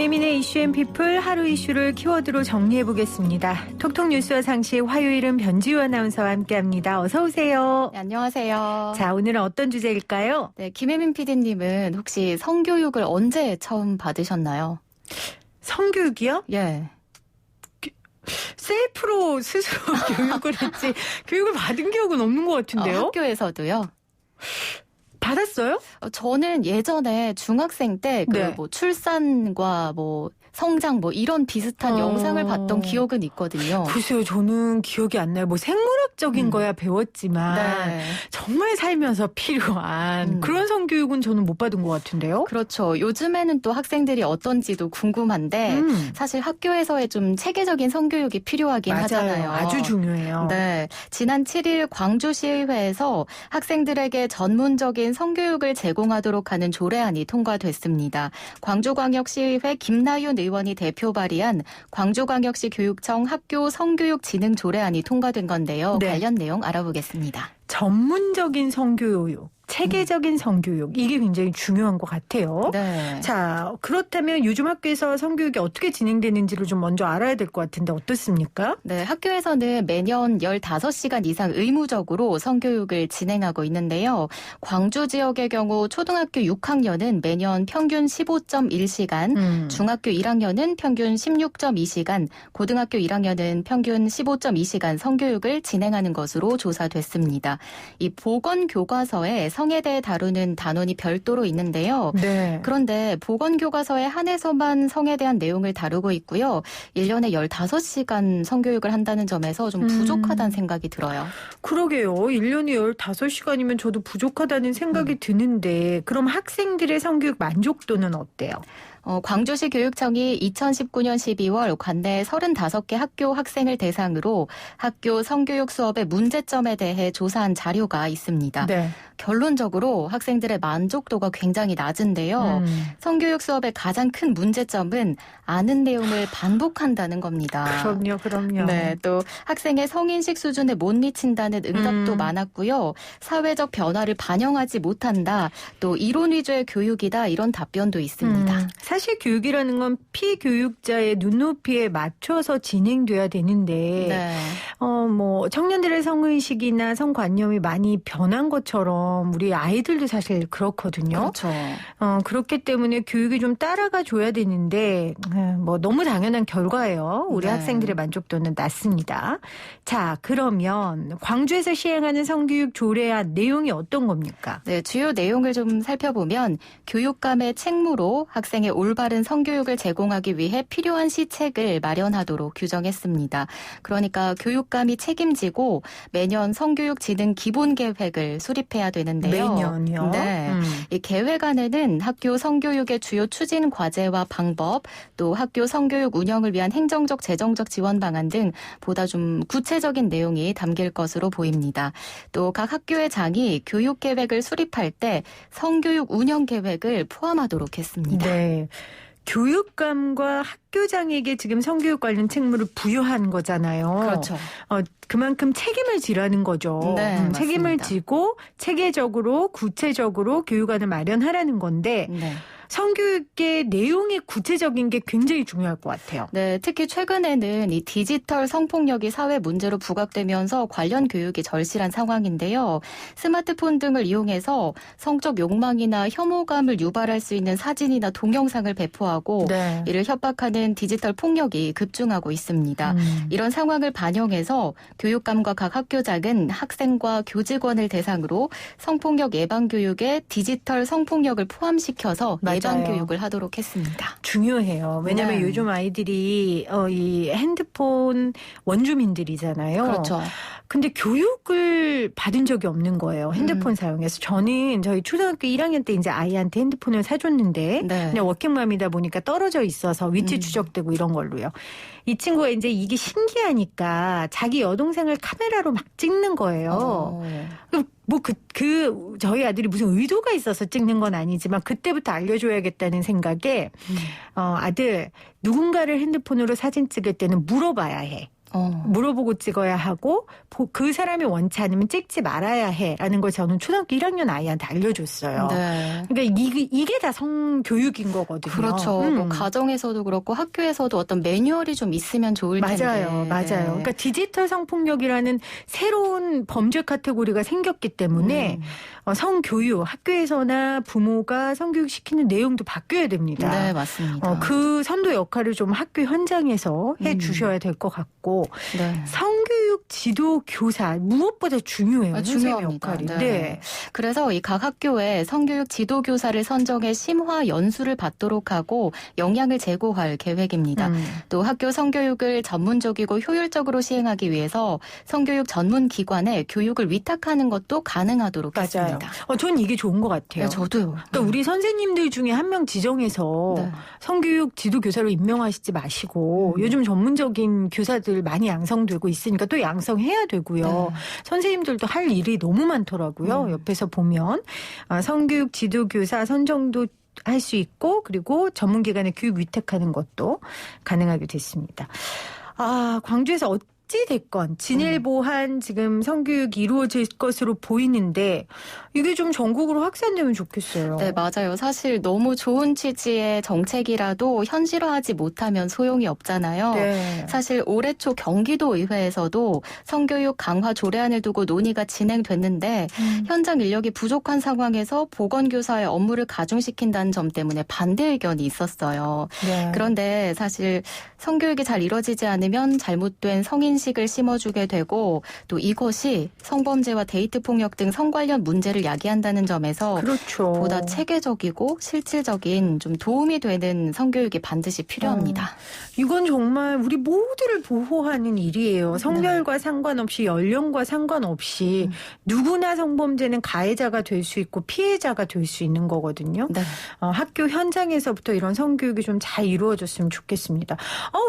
김혜민의 이슈앤피플 하루 이슈를 키워드로 정리해보겠습니다. 톡톡 뉴스와 상시 화요일은 변지우 아나운서와 함께합니다. 어서 오세요. 네, 안녕하세요. 자, 오늘은 어떤 주제일까요? 네, 김혜민 PD님은 혹시 성교육을 언제 처음 받으셨나요? 성교육이요? 예. 셀프로 스스로 교육을 했지 교육을 받은 기억은 없는 것 같은데요? 학교에서도요? 받았어요? 저는 예전에 중학생 때 네. 출산과 성장 이런 비슷한 영상을 봤던 기억은 있거든요. 글쎄요, 저는 기억이 안 나요. 생물학적인 거야 배웠지만 네. 정말 살면서 필요한 그런 성교육은 저는 못 받은 것 같은데요. 그렇죠. 요즘에는 또 학생들이 어떤지도 궁금한데 사실 학교에서의 좀 체계적인 성교육이 필요하긴 맞아요. 하잖아요. 아주 중요해요. 네, 지난 7일 광주시의회에서 학생들에게 전문적인 성교육을 제공하도록 하는 조례안이 통과됐습니다. 광주광역시의회 김나윤 의원이 대표 발의한 광주광역시 교육청 학교 성교육 진흥 조례안이 통과된 건데요. 네. 관련 내용 알아보겠습니다. 전문적인 성교육, 체계적인 성교육, 이게 굉장히 중요한 것 같아요. 네. 자, 그렇다면 요즘 학교에서 성교육이 어떻게 진행되는지를 좀 먼저 알아야 될 것 같은데 어떻습니까? 네, 학교에서는 매년 15시간 이상 의무적으로 성교육을 진행하고 있는데요. 광주 지역의 경우 초등학교 6학년은 매년 평균 15.1시간, 중학교 1학년은 평균 16.2시간, 고등학교 1학년은 평균 15.2시간 성교육을 진행하는 것으로 조사됐습니다. 이 보건교과서에 성에 대해 다루는 단원이 별도로 있는데요. 네. 그런데 보건교과서에 한해서만 성에 대한 내용을 다루고 있고요. 1년에 15시간 성교육을 한다는 점에서 좀 부족하다는 생각이 들어요. 그러게요. 1년에 15시간이면 저도 부족하다는 생각이 드는데 그럼 학생들의 성교육 만족도는 어때요? 광주시 교육청이 2019년 12월 관내 35개 학교 학생을 대상으로 학교 성교육 수업의 문제점에 대해 조사한 자료가 있습니다. 네. 결론적으로 학생들의 만족도가 굉장히 낮은데요. 성교육 수업의 가장 큰 문제점은 아는 내용을 반복한다는 겁니다. 그럼요. 네, 또 학생의 성인식 수준에 못 미친다는 응답도 많았고요. 사회적 변화를 반영하지 못한다. 또 이론 위주의 교육이다. 이런 답변도 있습니다. 사실 교육이라는 건 피교육자의 눈높이에 맞춰서 진행돼야 되는데 네. 청년들의 성의식이나 성관념이 많이 변한 것처럼 우리 아이들도 사실 그렇거든요. 그렇죠. 그렇기 때문에 교육이 좀 따라가 줘야 되는데 너무 당연한 결과예요. 우리 네. 학생들의 만족도는 낮습니다. 자, 그러면 광주에서 시행하는 성교육 조례안 내용이 어떤 겁니까? 네, 주요 내용을 좀 살펴보면 교육감의 책무로 학생의 올바른 성교육을 제공하기 위해 필요한 시책을 마련하도록 규정했습니다. 그러니까 교육감이 책임지고 매년 성교육 진흥 기본 계획을 수립해야 되는데요. 매년요? 네. 이 계획 안에는 학교 성교육의 주요 추진 과제와 방법, 또 학교 성교육 운영을 위한 행정적, 재정적 지원 방안 등 보다 좀 구체적인 내용이 담길 것으로 보입니다. 또 각 학교의 장이 교육 계획을 수립할 때 성교육 운영 계획을 포함하도록 했습니다. 네. 교육감과 학교장에게 지금 성교육 관련 책무를 부여한 거잖아요. 그렇죠. 그만큼 책임을 지라는 거죠. 네, 책임을 맞습니다. 지고 체계적으로 구체적으로 교육안을 마련하라는 건데 네. 성교육의 내용이 구체적인 게 굉장히 중요할 것 같아요. 네, 특히 최근에는 이 디지털 성폭력이 사회 문제로 부각되면서 관련 교육이 절실한 상황인데요. 스마트폰 등을 이용해서 성적 욕망이나 혐오감을 유발할 수 있는 사진이나 동영상을 배포하고 네. 이를 협박하는 디지털 폭력이 급증하고 있습니다. 이런 상황을 반영해서 교육감과 각 학교장은 학생과 교직원을 대상으로 성폭력 예방 교육에 디지털 성폭력을 포함시켜서 맞아요. 예방 교육을 하도록 했습니다. 중요해요. 왜냐하면 네. 요즘 아이들이 이 핸드폰 원주민들이잖아요. 그렇죠. 근데 교육을 받은 적이 없는 거예요. 핸드폰 사용해서. 저는 저희 초등학교 1학년 때 이제 아이한테 핸드폰을 사줬는데 네. 그냥 워킹맘이다 보니까 떨어져 있어서 위치 추적되고 이런 걸로요. 이 친구가 이제 이게 신기하니까 자기 여동생을 카메라로 막 찍는 거예요. 저희 아들이 무슨 의도가 있어서 찍는 건 아니지만 그때부터 알려줘야겠다는 생각에 아들 누군가를 핸드폰으로 사진 찍을 때는 물어봐야 해. 물어보고 찍어야 하고 그 사람이 원치 않으면 찍지 말아야 해라는 걸 저는 초등학교 1학년 아이한테 알려줬어요. 네. 그러니까 이게 다 성교육인 거거든요. 그렇죠. 뭐 가정에서도 그렇고 학교에서도 어떤 매뉴얼이 좀 있으면 좋을 텐데. 맞아요. 네. 그러니까 디지털 성폭력이라는 새로운 범죄 카테고리가 생겼기 때문에 성교육, 학교에서나 부모가 성교육 시키는 내용도 바뀌어야 됩니다. 네, 맞습니다. 그 선도 역할을 좀 학교 현장에서 해 주셔야 될 것 같고 네. 성교육 지도 교사 무엇보다 중요해요. 선생님 중요합니다. 역할이. 네. 네. 그래서 이 각 학교에 성교육 지도 교사를 선정해 심화 연수를 받도록 하고 영향을 제고할 계획입니다. 또 학교 성교육을 전문적이고 효율적으로 시행하기 위해서 성교육 전문 기관에 교육을 위탁하는 것도 가능하도록 맞아요. 했습니다. 전 이게 좋은 것 같아요. 네, 저도요. 그러니까 우리 선생님들 중에 한 명 지정해서 네. 성교육 지도 교사로 임명하시지 마시고 요즘 전문적인 교사들 많이 양성되고 있으니까 또 양성해야 되고요. 네. 선생님들도 할 일이 너무 많더라고요. 옆에서 보면 성교육 지도 교사 선정도 할 수 있고 그리고 전문기관에 교육 위탁하는 것도 가능하게 됐습니다. 광주에서 어찌됐건 진일보한 지금 성교육이 이루어질 것으로 보이는데 이게 좀 전국으로 확산되면 좋겠어요. 네, 맞아요. 사실 너무 좋은 취지의 정책이라도 현실화하지 못하면 소용이 없잖아요. 네. 사실 올해 초 경기도 의회에서도 성교육 강화 조례안을 두고 논의가 진행됐는데 현장 인력이 부족한 상황에서 보건교사의 업무를 가중시킨다는 점 때문에 반대 의견이 있었어요. 네. 그런데 사실 성교육이 잘 이뤄지지 않으면 잘못된 성인식을 심어주게 되고 또 이것이 성범죄와 데이트 폭력 등 성 관련 문제를 야기한다는 점에서 그렇죠. 보다 체계적이고 실질적인 좀 도움이 되는 성교육이 반드시 필요합니다. 이건 정말 우리 모두를 보호하는 일이에요. 성별과 상관없이 연령과 상관없이 누구나 성범죄는 가해자가 될 수 있고 피해자가 될 수 있는 거거든요. 네. 학교 현장에서부터 이런 성교육이 좀 잘 이루어졌으면 좋겠습니다.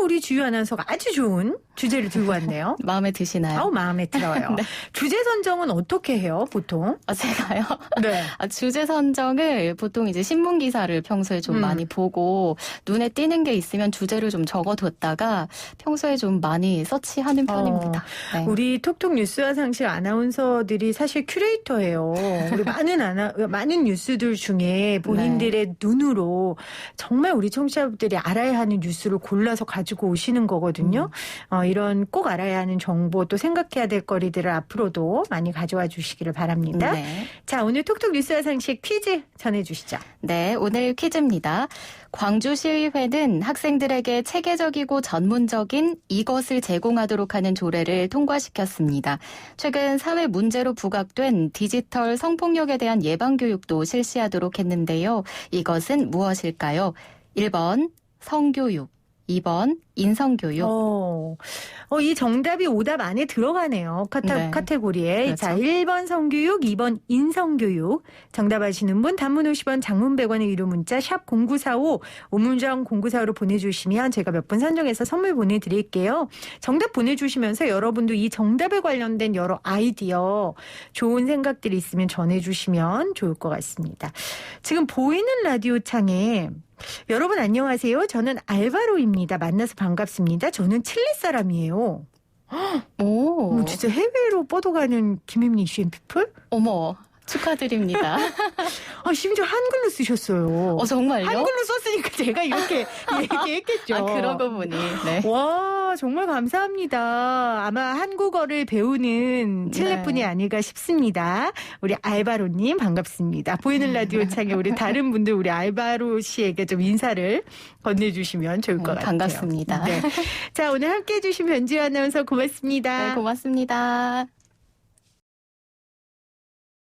우리 주유 아나운서가 아주 좋은 주제를 들고 왔네요. 마음에 드시나요? 마음에 들어요. 네. 주제 선정은 어떻게 해요, 보통? 제가요? 네. 주제 선정을 보통 이제 신문 기사를 평소에 좀 많이 보고 눈에 띄는 게 있으면 주제를 좀 적어뒀다가 평소에 좀 많이 서치하는 편입니다. 네. 우리 톡톡 뉴스와 상실 아나운서들이 사실 큐레이터예요. 우리 많은 뉴스들 중에 본인들의 눈으로 정말 우리 청취자분들이 알아야 하는 뉴스를 골라서 가지고 오시는 거거든요. 이런 꼭 알아야 하는 정보 또 생각해야 될 거리들을 앞으로도 많이 가져와 주시기를 바랍니다. 네. 자, 오늘 톡톡 뉴스와 상식 퀴즈 전해주시죠. 네, 오늘 퀴즈입니다. 광주시의회는 학생들에게 체계적이고 전문적인 이것을 제공하도록 하는 조례를 통과시켰습니다. 최근 사회 문제로 부각된 디지털 성폭력에 대한 예방교육도 실시하도록 했는데요. 이것은 무엇일까요? 1번 성교육, 2번 인성교육. 이 정답이 오답 안에 들어가네요. 네. 카테고리에. 그렇죠. 자, 1번 성교육, 2번 인성교육. 정답 아시는 분 단문 50원, 장문 100원의 유료 문자 샵 0945, 우문정 0945로 보내주시면 제가 몇 분 선정해서 선물 보내드릴게요. 정답 보내주시면서 여러분도 이 정답에 관련된 여러 아이디어, 좋은 생각들이 있으면 전해주시면 좋을 것 같습니다. 지금 보이는 라디오 창에 여러분 안녕하세요. 저는 알바로입니다. 만나서 반갑습니다. 저는 칠레 사람이에요. 오, 진짜 해외로 뻗어가는 김혜민 이슈앤 피플? 어머. 축하드립니다. 심지어 한글로 쓰셨어요. 정말요? 한글로 썼으니까 제가 이렇게 얘기했겠죠. 그러고 보니. 네. 와, 정말 감사합니다. 아마 한국어를 배우는 칠레뿐이 아닐까 싶습니다. 우리 알바로님 반갑습니다. 보이는 라디오 창에 우리 다른 분들 우리 알바로 씨에게 좀 인사를 건네주시면 좋을 것 같아요. 반갑습니다. 네. 자, 오늘 함께해 주신 변지우 아나운서 고맙습니다. 네, 고맙습니다.